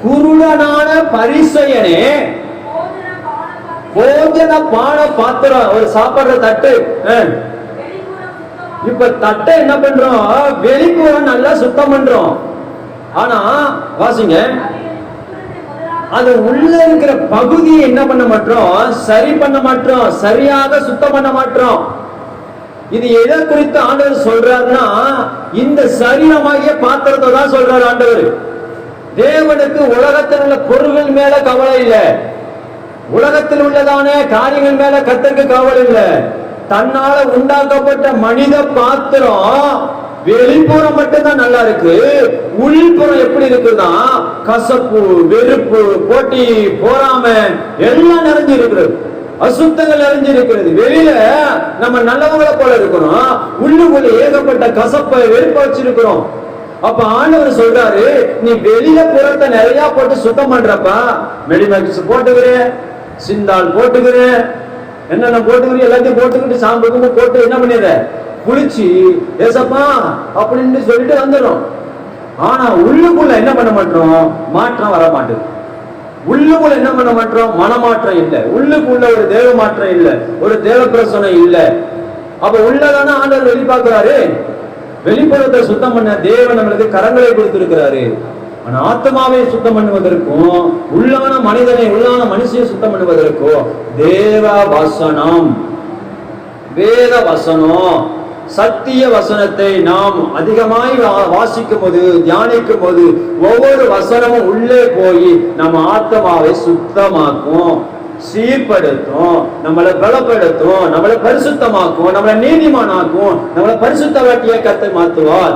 குருடனான பரிசேயனே, போஜன பான பாத்திரம், ஒரு சாப்பாடுற தட்டு, இப்ப தட்டை என்ன பண்றோம், வெளிப்புறம் நல்லா சுத்தம் பண்றோம். ஆனா வாசிங்க, அது உள்ள இருக்கிற பகுதியை என்ன பண்ண மாட்டோம், சரி பண்ண மாட்டோம், சரியாக சுத்தம் பண்ண மாட்டோம். இது எதை குறித்து ஆண்டவர் சொல்றாருன்னா, இந்த சரீரமாகிய பாத்திரத்தை தான் சொல்றாரு ஆண்டவர். தேவனுக்கு உலகத்தில் உள்ள பொருள்கள் மேல கவலை இல்லை, உலகத்தில் உள்ளதான காரியங்கள் மேல கர்த்தருக்கு கவலை இல்லை. தன்னால உண்டாக்கப்பட்ட மனித பாத்திரம் வெளிப்புறம் மட்டும்தான் நல்லா இருக்கு, உள்புறம் எப்படி இருக்குன்னா கசப்பு, வெறுப்பு, போட்டி, போராம எல்லாம் நிறைஞ்சு இருக்கிறது, அசுத்தங்கள் நிறைஞ்சு இருக்கிறது. வெளியில நம்ம நல்லவங்களை போல இருக்கிறோம், உள்ளுக்குள்ள ஏகப்பட்ட கசப்பை, வெறுப்ப வச்சிருக்கிறோம். அப்ப ஆண்டவர் சொல்றாரு, நீ வெளியில புறத்தை நிறைய போட்டு சுத்தம் பண்றப்ப, மெடிமேக்ஸ் போட்டுக்கிறேன், சிந்தால் போட்டுக்கிறேன், என்னென்ன போட்டுக்கிறேன், எல்லாத்தையும் போட்டுக்கிட்டு சாம்பு போட்டு என்ன பண்ணிடுற, குளிச்சு ஏசப்பா அப்படின்னு சொல்லிட்டு வந்துடும். ஆனா உள்ளுக்குள்ள என்ன பண்ண மாட்டோம், மாற்றம் வர மாட்டேது. உள்ளுக்குள்ள என்ன பண்ண மாட்டோம், மனமாற்றம் இல்லை, உள்ளுக்குள்ள ஒரு தேவ மாற்றம் இல்லை, ஒரு தேவ பிரசனம் இல்லை. அப்ப உள்ளதான ஆண்டவர் வெளிப்பாக்குறாரு. வெளிப்புறத்தை சுத்தம் பண்ண தேவன் நம்மளுக்கு கரங்களை கொடுத்திருக்கிறாரு. ஆனா ஆத்மாவை சுத்தம் பண்ணுவதற்கும், உள்ளான மனிதனை, உள்ளான மனுஷனை சுத்தம் பண்ணுவதற்கும் தேவ வசனம், வேத வசனம், சத்திய வசனத்தை நாம் அதிகமாய் வாசிக்கும் போது, தியானிக்கும் போது, ஒவ்வொரு வசனமும் உள்ளே போய் நம்ம ஆத்மாவை சுத்தமாக்கும், சீர்படுத்தும், நம்மளை பலப்படுத்தும், நம்மளை பரிசுத்தமாக்கும், நம்மளை நீதிமானாக்கும், நம்மளை பரிசுத்த வாட்டிய கர்த்தர் மாத்துவார்.